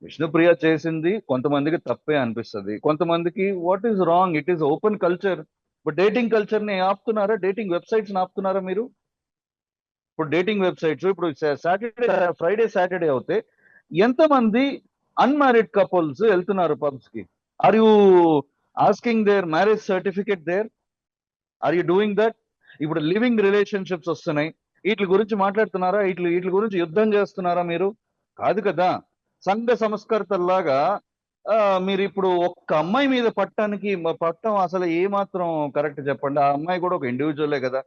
విష్ణుప్రియ చేసింది కొంతమందికి తప్పే అనిపిస్తుంది, కొంతమందికి what is wrong, it is open culture. ఇప్పుడు డేటింగ్ కల్చర్ ని ఆపుతున్నారా? డేటింగ్ వెబ్సైట్స్ ని ఆపుతున్నారా మీరు? ఇప్పుడు డేటింగ్ వెబ్సైట్స్ ఇప్పుడు సాటర్డే ఫ్రైడే సాటర్డే అవుతే ఎంతమంది అన్మ్యారీడ్ కపుల్స్ వెళ్తున్నారు పబ్స్ కి? Are you asking there marriage certificate there? Are you doing that? ఇప్పుడు లివింగ్ రిలేషన్షిప్స్ వస్తున్నాయి, వీటి గురించి మాట్లాడుతున్నారా? వీటి గురించి యుద్ధం చేస్తున్నారా మీరు? కాదు కదా. సంఘ సంస్కర్తల్లాగా ఆ, మీరు ఇప్పుడు ఒక్క అమ్మాయి మీద పట్టం అసలు ఏ మాత్రం కరెక్ట్ చెప్పండి? ఆ అమ్మాయి కూడా ఒక ఇండివిజువలే కదా.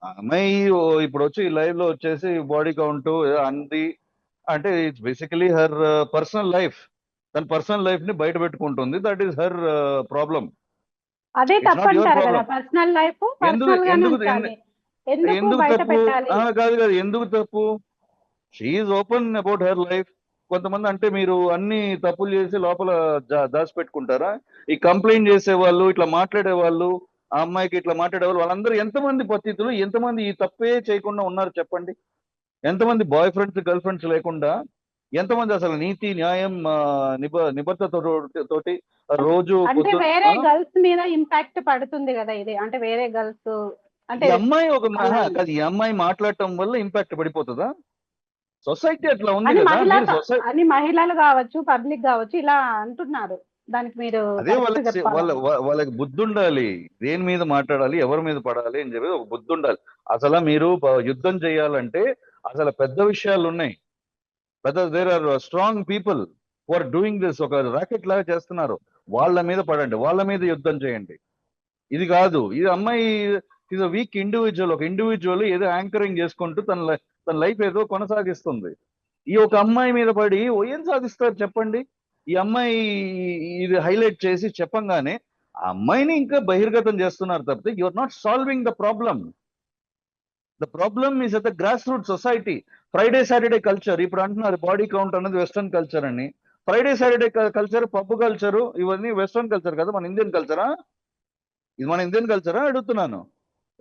ఆ అమ్మాయి ఇప్పుడు వచ్చి లైవ్ లో వచ్చేసి బాడీ కౌంట్ అంది అంటే it's basically her personal life. తన పర్సనల్ లైఫ్ ని బయట పెట్టుకుంటుంది, దట్ ఈస్ హర్ ప్రాబ్లం. అదే ఇట్స్ నాట్ యువర్ తప్పంటారు కదా, ప్రాబ్లం. పర్సనల్ లైఫ్ ఎందుకు పర్సనల్ గానే ఎందుకు ఉంచాలి, ఎందుకు ఎందుకు బయట తప్పు? పెట్టాలి? కాదు కాదు, ఎందుకు తప్పు? She's open about her life. కొంతమంది అంటే మీరు అన్ని తప్పులు చేసి లోపల దాచిపెట్టుకుంటారా? ఈ కంప్లైంట్ చేసే వాళ్ళు, ఇట్లా మాట్లాడే వాళ్ళు, ఆ అమ్మాయికి ఇట్లా మాట్లాడే వాళ్ళు, వాళ్ళందరూ ఎంతమంది పతితులు, ఎంతమంది ఈ తప్పే చేయకుండా ఉన్నారు చెప్పండి? ఎంతమంది బాయ్ ఫ్రెండ్స్ గర్ల్ ఫ్రెండ్స్ లేకుండా, ఎంతమంది అసలు నీతి న్యాయం నిబద్ధత తోటి రోజు అంటే పొద్దున వేరే గర్ల్స్ మీద ఇంపాక్ట్ పడుతుంది కదా ఇది, అంటే వేరే గర్ల్స్ అంటే ఈ అమ్మాయి అలా కాదు, ఈ అమ్మాయి మాట్లాడటం వల్ల ఇంపాక్ట్ పడిపోతుందా? సొసైటీ అట్లా ఉంది అని కదా. మహిళ మీరు సొసైటీ అని మహిళలు కావచ్చు, పబ్లిక్ కావచ్చు ఇలా అంటున్నారు. దానికి మీరు అదే కరెక్ట్ వాళ్ళకి చెప్పాలి. వాళ్ళకి బుద్ధి ఉండాలి, దేని మీద మాట్లాడాలి, ఎవరి మీద పడాలి అని చెప్పి ఒక బుద్ధి ఉండాలి. అసలు మీరు యుద్ధం చేయాలంటే అసలు పెద్ద విషయాలు ఉన్నాయి. There are strong people who are doing this. ఒక రాకెట్ లాగా చేస్తున్నారు, వాళ్ళ మీద పడండి, వాళ్ళ మీద యుద్ధం చేయండి. ఇది కాదు. ఇది అమ్మాయి ఈజ్ అ వీక్ ఇండివిజువల్. ఒక ఇండివిజువల్ ఏదో యాంకరింగ్ చేసుకుంటూ తన లైఫ్ ఏదో కొనసాగిస్తుంది. ఈ ఒక అమ్మాయి మీద పడి ఏం సాధిస్తారు చెప్పండి? ఈ అమ్మాయి ఇది హైలైట్ చేసి చెప్పంగానే ఆ అమ్మాయిని ఇంకా బహిర్గతం చేస్తున్నారు తప్పితే you are not solving the problem. The problem is at the grass root society. Friday Saturday culture ఇప్పుడు అంటున్నారు బాడీ కౌంట్ అన్నది వెస్ట్రన్ కల్చర్ అని. Friday Saturday culture, pub culture, ఇవన్నీ వెస్ట్రన్ కల్చర్ కదా, మన ఇండియన్ కల్చరా? ఇది మన ఇండియన్ కల్చరా అడుగుతున్నాను.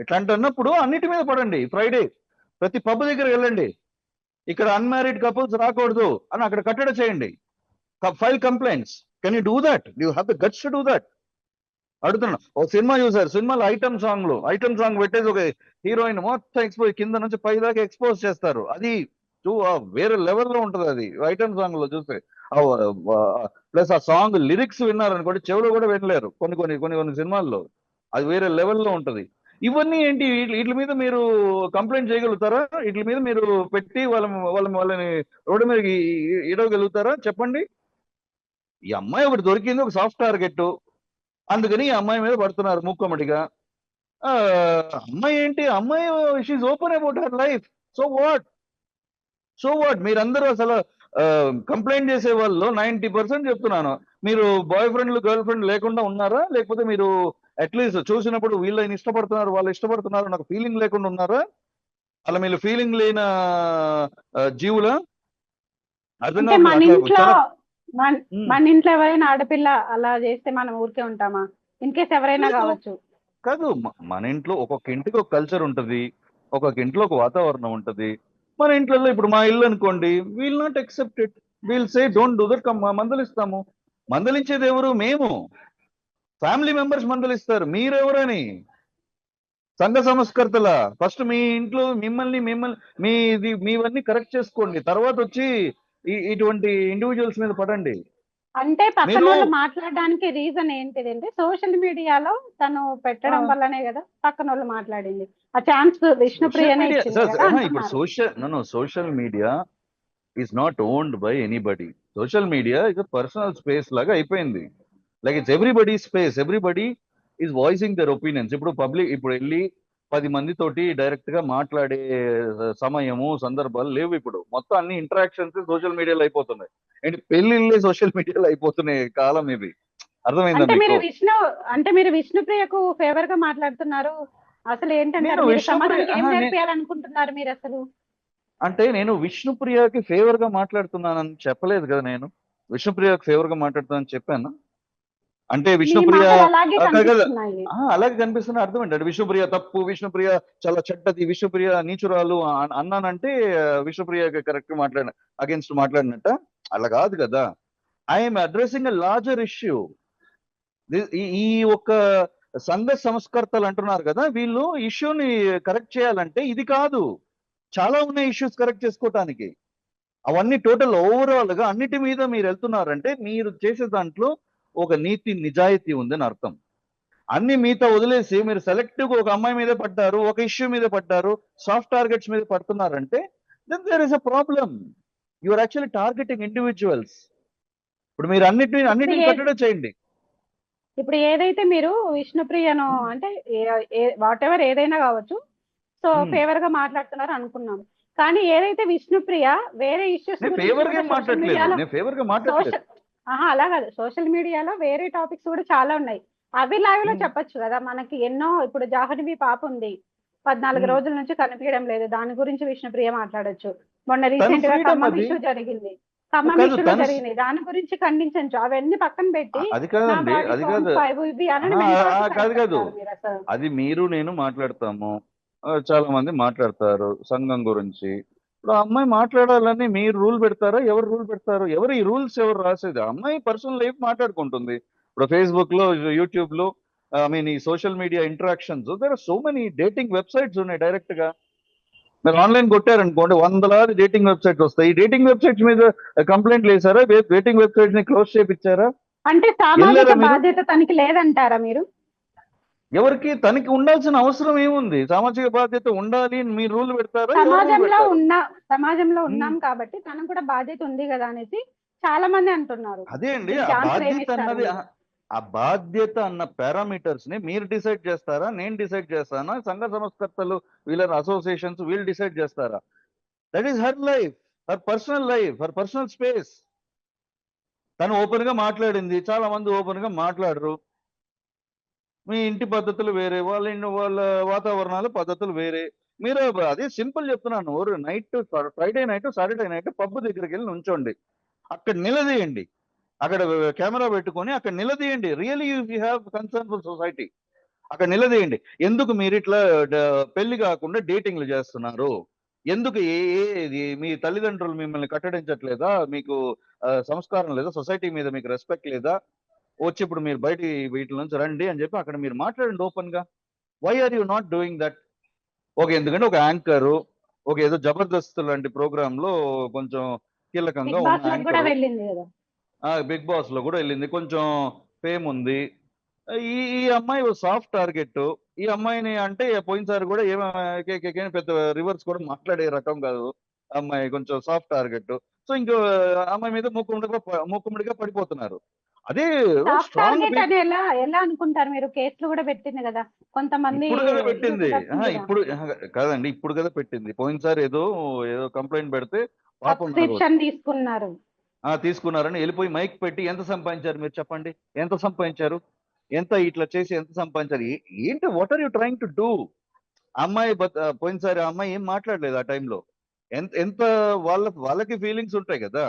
ఇట్లాంటి అన్నప్పుడు అన్నిటి మీద పడండి. ఫ్రైడే ప్రతి పబ్ దగ్గర వెళ్ళండి, ఇక్కడ అన్మ్యారీడ్ కపుల్స్ రాకూడదు అని అక్కడ కట్టడి చేయండి, file complaints. Can you do that? You have the guts to do that. అడుగుతున్నా. ఓ సినిమా చూసారు, సినిమాలో ఐటమ్ సాంగ్ పెట్టేసి ఒక హీరోయిన్ మొత్తం ఎక్స్పోజ్, కింద నుంచి పై దాకా ఎక్స్పోజ్ చేస్తారు. అది వేరే లెవెల్లో ఉంటది అది ఐటమ్ సాంగ్ లో చూస్తే. ప్లస్ ఆ సాంగ్ లిరిక్స్ విన్నారనుకోండి, చెవులో కూడా వినలేరు కొన్ని సినిమాల్లో. అది వేరే లెవెల్లో ఉంటది. ఇవన్నీ ఏంటి? వీటి మీద మీరు కంప్లైంట్ చేయగలుగుతారా? వీటి మీద మీరు పెట్టి వాళ్ళని రోడ్డు మీద ఇడవగలుగుతారా చెప్పండి? ఈ అమ్మాయి ఒకటి దొరికింది, ఒక సాఫ్ట్ టార్గెట్, అందుకని ఈ అమ్మాయి మీద పడుతున్నారు మూక్కమ్మడిగా. ఆ, అమ్మాయి ఏంటి? అమ్మాయి she's open about her life. So what? మీరందరూ అసలు కంప్లైంట్ చేసే వాళ్ళు 90% చెప్తున్నాను, మీరు బాయ్ ఫ్రెండ్లు గర్ల్ ఫ్రెండ్ లేకుండా ఉన్నారా? లేకపోతే మీరు అట్లీస్ట్ చూసినప్పుడు వీళ్ళని ఇష్టపడుతున్నారు, వాళ్ళు ఇష్టపడుతున్నారు నాకు ఫీలింగ్ లేకుండా ఉన్నారా? అలా మీరు ఫీలింగ్ లేన జీవులా? అర్థం అంటే కావట్లేదు మన అట్లా ఇంట్లో చాలా. మన ఇంట్లో ఎవరైనా ఆడపిల్ల అలా చేస్తే మనం ఊరికే ఉంటామా? ఇన్ కేస్ ఎవరైనా లేదు కావచ్చు. కాదు, మన ఇంట్లో ఒక్కొక్క ఇంటికి ఒక కల్చర్ ఉంటది, ఒక్కొక్క ఇంట్లో ఒక వాతావరణం ఉంటది. మన ఇంట్లో ఇప్పుడు మా ఇల్లు అనుకోండి, we'll not accept it, we'll say don't do that. మందలిస్తాము. మందలించేది ఎవరు? మేము. ఫ్యామిలీ మెంబర్స్ మందలిస్తారు. మీరెవరని? సంఘ సంస్కర్తల. ఫస్ట్ మీ ఇంట్లో మిమ్మల్ని మీవన్నీ కరెక్ట్ చేసుకోండి, తర్వాత వచ్చి ఇటువంటి ఇండివిజువల్స్ మీద పడండి. అంటే పక్కన మీరు వాళ్ళు మాట్లాడడానికి రీజన్ ఏంటిది అంటే సోషల్ మీడియాలో తను పెట్టడం వల్లనే కదా పక్కన వాళ్ళు మాట్లాడింది. ఆ ఛాన్స్ సోషల్ విష్ణుప్రియనే మీడియా ఇచ్చింది కదా ఇప్పుడు అంటున్నారు. Social media is not owned by anybody. Social media is personal space లాగా అయిపోయింది. Like it's everybody space, everybody is voicing their opinions. ఇప్పుడు పబ్లిక్ ఇప్పుడు వెళ్ళి 10 మందితోటి డైరెక్ట్ గా మాట్లాడే సమయము సందర్భాలు లేవు. ఇప్పుడు మొత్తం అన్ని ఇంటరాక్షన్స్ సోషల్ మీడియాలో అయిపోతున్నాయి. ఏంటి పెళ్లిళ్ళే సోషల్ మీడియాలో అయిపోతున్నాయి కాలం ఇది. అర్థమైందా అంటే మీకు? మీరు విష్ణుప్రియకు ఫేవర్ గా మాట్లాడుతున్నారు. అసలు ఏంటంటారు? నేను మీరు విష్ణుప్రియ సమాజానికి ఏం నేర్పియాలనుకుంటున్నారు మీరు అసలు? అంటే నేను విష్ణుప్రియకి ఫేవర్ గా మాట్లాడుతున్నానని చెప్పలేదు కదా. నేను విష్ణుప్రియకి ఫేవర్ గా మాట్లాడుతున్నానని చెప్పాను. అంటే మీ విష్ణుప్రియ మాటలు అలాగే కదా. కనిపిస్తున్నాయి. అలాగే కనిపిస్తున్న అర్థం ఏంటంటే విష్ణుప్రియ తప్పు, విష్ణుప్రియ చాలా చెడ్డది, విష్ణుప్రియ నీచురాలు అన్నానంటే విష్ణుప్రియ కరెక్ట్ అగేన్స్ట్ మాట్లాడినట్ట. అలా కాదు కదా. I'm addressing a larger issue. ఈ ఒక్క సంఘ సంస్కర్తలు అంటున్నారు కదా, వీళ్ళు ఇష్యూని కరెక్ట్ చేయాలంటే ఇది కాదు, చాలా ఉన్నాయి ఇష్యూస్ కరెక్ట్ చేసుకోవటానికి. అవన్నీ టోటల్ ఓవరాల్ గా అన్నిటి మీద మీరు వెళ్తున్నారంటే మీరు చేసే దాంట్లో ఒక నీతి నిజాయితీ ఉందని అర్థం. అన్ని మిగతా వదిలేసి మీరు సెలెక్టివ్ ఒక అమ్మాయి మీద పడ్డారు, ఒక ఇష్యూ మీద పడ్డారు, సాఫ్ట్ టార్గెట్స్ మీద పడుతున్నారంటే then there is a problem. You are actually targeting individuals. ఇప్పుడు మీరు ఇప్పుడు అన్నిటిని కట్టడే చేయండి. ఇప్పుడు ఏదైతే మీరు విష్ణుప్రియను అంటే వాట్ ఎవర్ ఏదైనా కావచ్చు, సో ఫేవర్ గా మాట్లాడుతున్నారు అనుకున్నాం. కానీ ఏదైతే విష్ణుప్రియ వేరే ఇష్యూస్ అలా కాదు, సోషల్ మీడియాలో వేరే టాపిక్స్ కూడా చాలా ఉన్నాయి. అవి లైవ్ లో చెప్పొచ్చు కదా మనకి. ఎన్నో ఇప్పుడు జాహ్నవి పాప ఉంది, 14 రోజుల నుంచి కనిపించడం లేదు, దాని గురించి విష్ణుప్రియ మాట్లాడొచ్చు. మొన్న రీసెంట్ గా ఖమ్మం ఇష్యూ జరిగింది, ఖమ్మం ఇష్యూలో జరిగింది, దాని గురించి ఖండించండి. అవన్నీ పక్కన పెట్టి అది కాదండి, అది కాదు, కాదు కాదు, అది మీరు నేను మాట్లాడతాము, చాలా మంది మాట్లాడతారు సంఘం గురించి. ఇప్పుడు అమ్మాయి మాట్లాడాలని మీరు రూల్ పెడతారా? ఎవరు రూల్ పెడతారు? ఎవరు ఈ రూల్స్ ఎవరు రాసేది? అమ్మాయి పర్సనల్ లైఫ్ మాట్లాడుకుంటుంది. ఇప్పుడు ఫేస్బుక్ లో, యూట్యూబ్ లో, ఐ మీన్ ఈ social media interactions, there are so many dating websites ఉన్నాయి. డైరెక్ట్ గా మీరు ఆన్లైన్ కొట్టారనుకోండి, వందలాది డేటింగ్ వెబ్సైట్స్ వస్తాయి. ఈ డేటింగ్ వెబ్సైట్స్ మీద కంప్లైంట్లు వేసారా? డేటింగ్ వెబ్సైట్స్ ని క్లోజ్ చేయించారా? అంటే సామాజిక బాధ్యత తనకి లేదంటారా మీరు? ఎవరికి? తనకి ఉండాల్సిన అవసరం ఏముంది? సామాజిక బాధ్యత ఉండాలి మీరు రూల్ పెడతారా? సమాజంలో ఉన్నాం కాబట్టి తనకు కూడా బాధ్యత ఉంది కదా అనేసి చాలా మంది అంటున్నారు. అదే అండి, ఆ బాధ్యత అన్న పారామీటర్స్ ని మీరు డిసైడ్ చేస్తారా? నేను డిసైడ్ చేస్తానా? సంఘ సంస్కర్తలు, వీళ్ళ అసోసియేషన్స్ వీళ్ళు డిసైడ్ చేస్తారా? That is her life, her personal life, her personal space. తను ఓపెన్ గా మాట్లాడింది, చాలా మంది ఓపెన్ గా మాట్లాడరు. మీ ఇంటి పద్ధతులు వేరే, వాళ్ళ వాతావరణాలు పద్ధతులు వేరే. మీరు అదే సింపుల్ చెప్తున్నాను, night Friday night Saturday night pub దగ్గరికి వెళ్ళి నుంచోండి, అక్కడ నిలదీయండి, అక్కడ కెమెరా పెట్టుకొని అక్కడ నిలదీయండి. Really you have concern for society, అక్కడ నిలదీయండి. ఎందుకు మీరు ఇట్లా పెళ్లి కాకుండా డేటింగ్లు చేస్తున్నారు? ఎందుకు మీ తల్లిదండ్రులు మిమ్మల్ని కట్టడించట్లేదా? మీకు సంస్కారం లేదా? సొసైటీ మీద మీకు రెస్పెక్ట్ లేదా? వచ్చి ఇప్పుడు మీరు బయట వీటి నుంచి రండి అని చెప్పి అక్కడ మీరు మాట్లాడండి ఓపెన్ గా. Why are you not doing that? Okay, ఎందుకంటే ఒక యాంకర్, ఒక ఏదో జబర్దస్త్ లాంటి ప్రోగ్రామ్ లో కొంచెం కీలకంగా ఉన్న యాంకర్, బిగ్ బాస్ లో కూడా వెళ్ళింది, కొంచెం ఫేమ్ ఉంది. ఈ అమ్మాయి సాఫ్ట్ టార్గెట్. ఈ అమ్మాయిని అంటే పోయినసారి కూడా పెద్ద రివర్స్ కూడా మాట్లాడే రకం కాదు అమ్మాయి, కొంచెం సాఫ్ట్ టార్గెట్. సో ఇంకో అమ్మాయి మీద మూకుమ్మడిగా పడిపోతున్నారు. అదే ఎలా అనుకుంటారు మీరు? కేసులు కూడా పెట్టింది కదా కొంతమంది. ఇప్పుడు కదా పెట్టింది, ఇప్పుడు కాదండి, ఇప్పుడు కదా పెట్టింది. పోయినసారి ఏదో కంప్లైంట్ పెడితే పాపం తీసుకున్నారని వెళ్ళిపోయి మైక్ పెట్టి ఎంత సంపాదించారు మీరు చెప్పండి? ఎంత సంపాదించారు? ఎంత ఇట్లా చేసి ఎంత సంపాదించారు? ఏంటి? What are you trying to do? అమ్మాయి పోయినసారి అమ్మాయి ఏం మాట్లాడలేదు ఆ టైంలో. ఎంత వాళ్ళకి ఫీలింగ్స్ ఉంటాయి కదా.